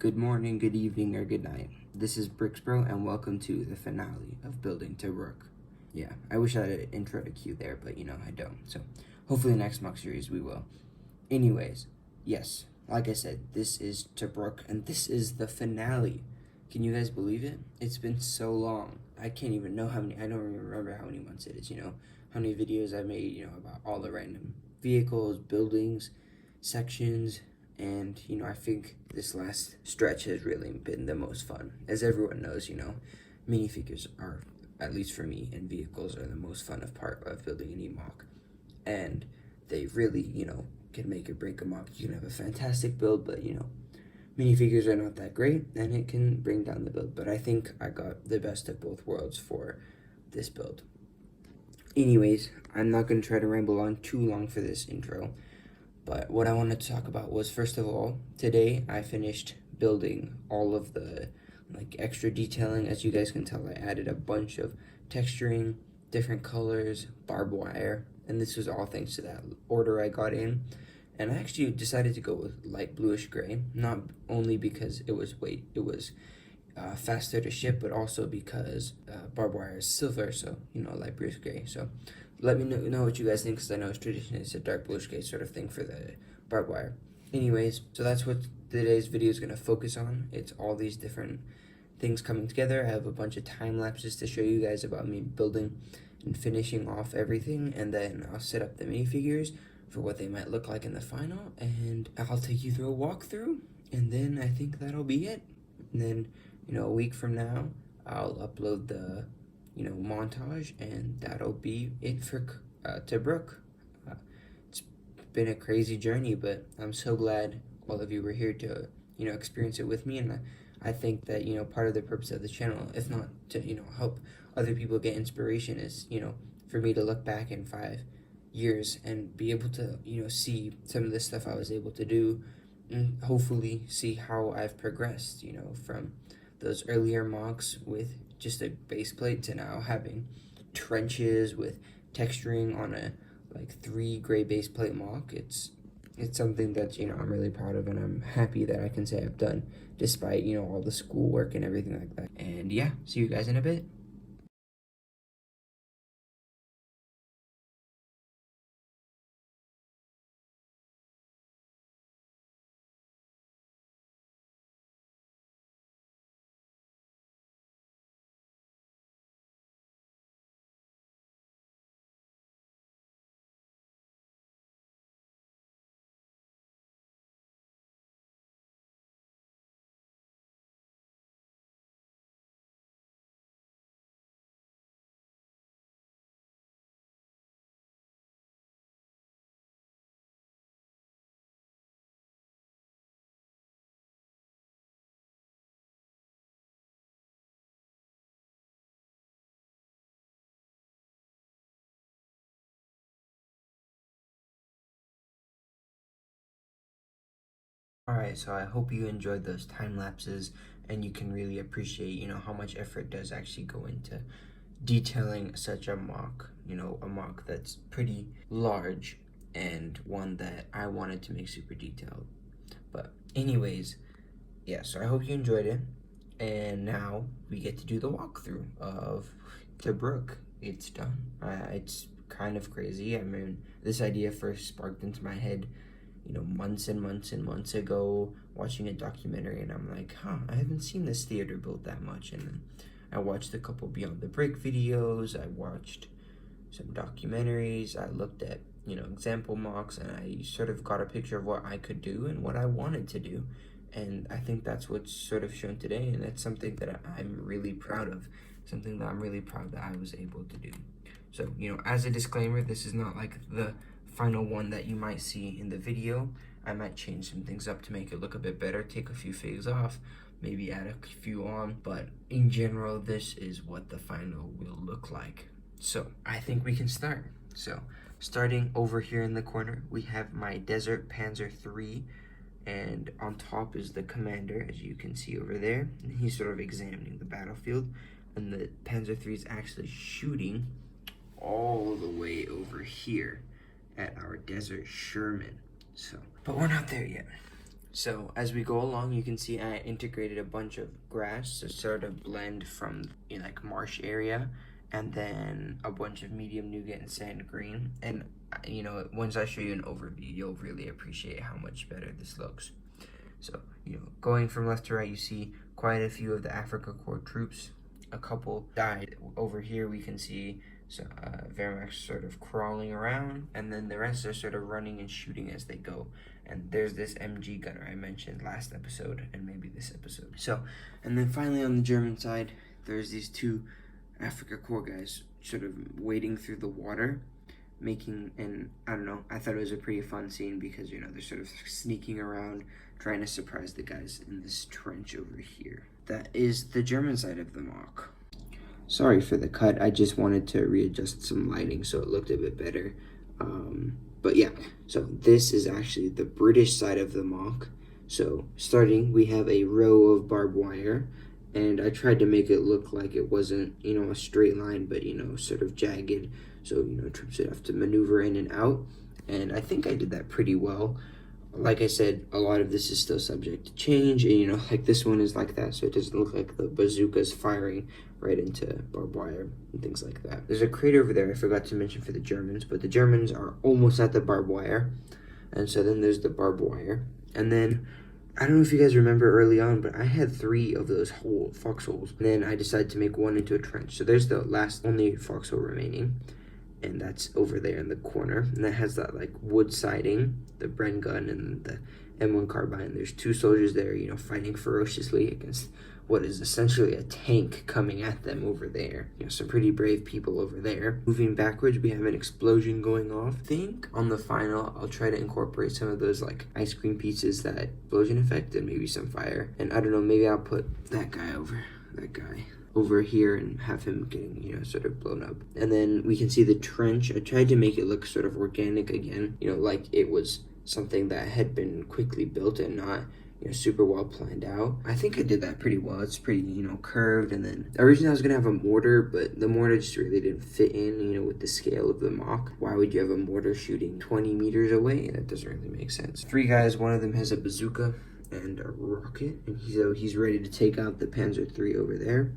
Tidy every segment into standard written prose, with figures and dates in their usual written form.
Good morning, good evening, or good night. This is BRIX Bro, and welcome to the finale of Building Tobruk. Yeah, I wish I had an intro to cue there, but I don't. So hopefully next mock series we will. Anyways, yes, like I said, this is Tobruk, and this is the finale. Can you guys believe it? It's been so long. I can't even know how many, I don't even remember how many months it is, how many videos I made, about all the random vehicles, buildings, sections, and I think this last stretch has really been the most fun. As everyone knows, minifigures are, at least for me, and vehicles are the most fun part of building any mock. And they really, can make or break a mock. You can have a fantastic build, but minifigures are not that great, and it can bring down the build. But I think I got the best of both worlds for this build. Anyways, I'm not going to try to ramble on too long for this intro. But what I wanted to talk about was, first of all, today I finished building all of the extra detailing. As you guys can tell, I added a bunch of texturing, different colors, barbed wire, and this was all thanks to that order I got in. And I actually decided to go with light bluish gray, not only because it was faster to ship, but also because barbed wire is silver, so light bluish gray. So let me know what you guys think, because I know it's tradition, it's a dark bluish gray sort of thing for the barbed wire. Anyways, so that's what today's video is going to focus on. It's all these different things coming together. I have a bunch of time lapses to show you guys about me building and finishing off everything, and then I'll set up the minifigures for what they might look like in the final, and I'll take you through a walkthrough, and then I think that'll be it. And then a week from now I'll upload the montage, and that'll be it for Tobruk. It's been a crazy journey, but I'm so glad all of you were here to experience it with me. And I think that part of the purpose of the channel, if not to help other people get inspiration, is for me to look back in 5 years and be able to see some of the stuff I was able to do, and hopefully see how I've progressed from those earlier mocks with just a base plate to now having trenches with texturing on a 3 gray base plate mock. It's something that I'm really proud of, and I'm happy that I can say I've done, despite all the schoolwork and everything like that. And yeah, see you guys in a bit. Alright, so I hope you enjoyed those time lapses, and you can really appreciate, how much effort does actually go into detailing such a mock, a mock that's pretty large, and one that I wanted to make super detailed. But anyways, yeah, so I hope you enjoyed it, and now we get to do the walkthrough of Tobruk. It's done. It's kind of crazy. I mean, this idea first sparked into my head months and months and months ago, watching a documentary, and I'm like, I haven't seen this theater built that much. And then I watched a couple Beyond the Break videos, I watched some documentaries, I looked at example mocks, and I sort of got a picture of what I could do and what I wanted to do. And I think that's what's sort of shown today, and that's something that I'm really proud of, something that I'm really proud that I was able to do. So as a disclaimer, this is not like the final one that you might see in the video. I might change some things up to make it look a bit better, take a few figs off, maybe add a few on, but in general, this is what the final will look like. So I think we can start. So starting over here in the corner, we have my Desert Panzer III, and on top is the commander, as you can see over there, and he's sort of examining the battlefield, and the Panzer III is actually shooting all the way over here at our Desert Sherman. So, but we're not there yet. So as we go along, you can see I integrated a bunch of grass to sort of blend from like marsh area, and then a bunch of medium nougat and sand green. And once I show you an overview, you'll really appreciate how much better this looks. So going from left to right, you see quite a few of the Afrika Korps troops. A couple died. Over here we can see Wehrmacht sort of crawling around, and then the rest are sort of running and shooting as they go. And there's this MG gunner I mentioned last episode, and maybe this episode. So, and then finally on the German side, there's these two Afrika Korps guys sort of wading through the water, and I don't know, I thought it was a pretty fun scene because, they're sort of sneaking around, trying to surprise the guys in this trench over here. That is the German side of the mock. Sorry for the cut, I just wanted to readjust some lighting so it looked a bit better. But yeah, so this is actually the British side of the mock. So starting, we have a row of barbed wire, and I tried to make it look like it wasn't, a straight line, but, sort of jagged. So, troops would have to maneuver in and out, and I think I did that pretty well. Like I said, a lot of this is still subject to change, and, like this one is like that, so it doesn't look like the bazooka's firing right into barbed wire and things like that. There's a crater over there I forgot to mention for the Germans, but the Germans are almost at the barbed wire, and so then there's the barbed wire. And then, I don't know if you guys remember early on, but I had 3 of those foxholes, and then I decided to make one into a trench. So there's the only foxhole remaining, and that's over there in the corner, and that has that like wood siding, the Bren gun, and the M1 carbine. There's 2 soldiers there, fighting ferociously against what is essentially a tank coming at them over there. Some pretty brave people over there. Moving backwards, we have an explosion going off. I think on the final, I'll try to incorporate some of those like ice cream pieces, that explosion effect, and maybe some fire. And I don't know, maybe I'll put that guy over here and have him getting, sort of blown up. And then we can see the trench. I tried to make it look sort of organic again, like it was something that had been quickly built and not, super well planned out. I think I did that pretty well. It's pretty, curved. And then originally I was gonna have a mortar, but the mortar just really didn't fit in, with the scale of the mock. Why would you have a mortar shooting 20 meters away? That doesn't really make sense. 3 guys, one of them has a bazooka and a rocket, and he's ready to take out the Panzer III over there.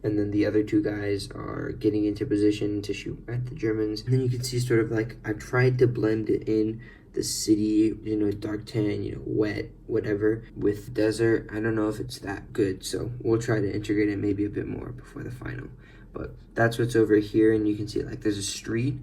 And then the other 2 guys are getting into position to shoot at the Germans. And then you can see sort of like, I tried to blend it in the city, dark tan, wet, whatever, with desert. I don't know if it's that good, so we'll try to integrate it maybe a bit more before the final. But that's what's over here, and you can see like there's a street,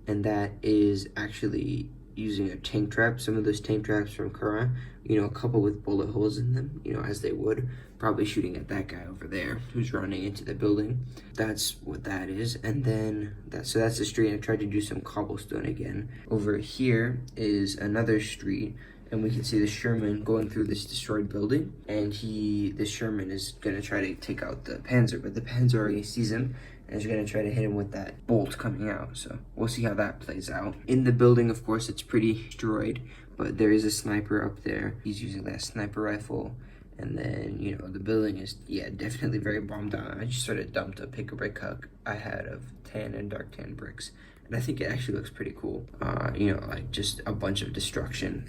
and that is actually using a tank trap. Some of those tank traps from Kura, a couple with bullet holes in them, as they would, probably shooting at that guy over there who's running into the building. That's what that is. And then that's the street. I tried to do some cobblestone again. Over here is another street, and we can see the Sherman going through this destroyed building, and the Sherman is gonna try to take out the Panzer, but the Panzer already sees him and is gonna try to hit him with that bolt coming out. So we'll see how that plays out. In the building, of course, it's pretty destroyed, but there is a sniper up there. He's using that sniper rifle. And then, the building is, definitely very bombed out. I just sort of dumped a pick-a-brick huck I had of tan and dark tan bricks. And I think it actually looks pretty cool. Like just a bunch of destruction,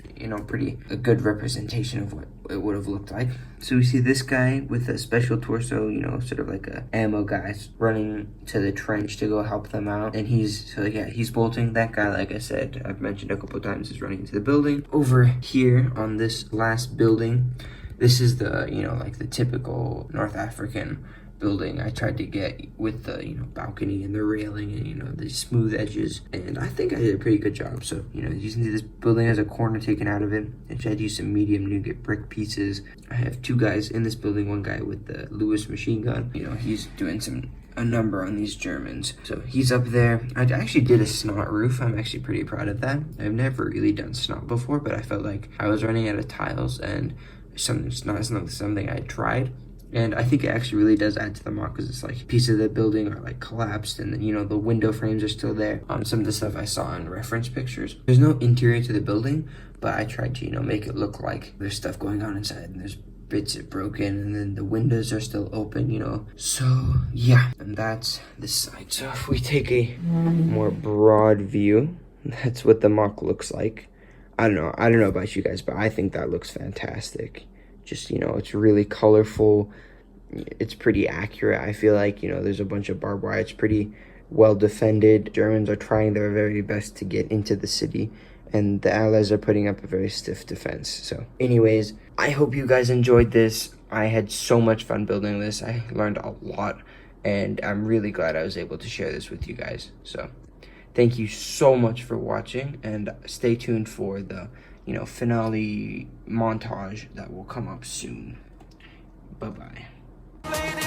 a good representation of what it would have looked like. So we see this guy with a special torso, sort of like a ammo guy running to the trench to go help them out. And he's bolting. That guy, like I said, I've mentioned a couple times, is running into the building. Over here on this last building, this is the, like the typical North African building I tried to get with the, balcony and the railing and, the smooth edges. And I think I did a pretty good job. So, you can see this building has a corner taken out of it. I tried to use some medium nougat brick pieces. I have 2 guys in this building, one guy with the Lewis machine gun. He's doing a number on these Germans. So he's up there. I actually did a Snot Roof. I'm actually pretty proud of that. I've never really done Snot before, but I felt like I was running out of tiles, and it's not something I tried. And I think it actually really does add to the mock, because it's like pieces of the building are like collapsed, and then, the window frames are still there. Some of the stuff I saw in reference pictures. There's no interior to the building, but I tried to, make it look like there's stuff going on inside, and there's bits that broken, and then the windows are still open, So yeah, and that's this side. So if we take a more broad view, that's what the mock looks like. I don't know about you guys, but I think that looks fantastic. Just, you know, it's really colorful. It's pretty accurate. I feel like, you know, there's a bunch of barbed wire. It's pretty well defended. Germans are trying their very best to get into the city, and the Allies are putting up a very stiff defense. So anyways, I hope you guys enjoyed this. I had so much fun building this. I learned a lot, and I'm really glad I was able to share this with you guys. So thank you so much for watching, and stay tuned for the, you know, finale montage that will come up soon. Bye-bye.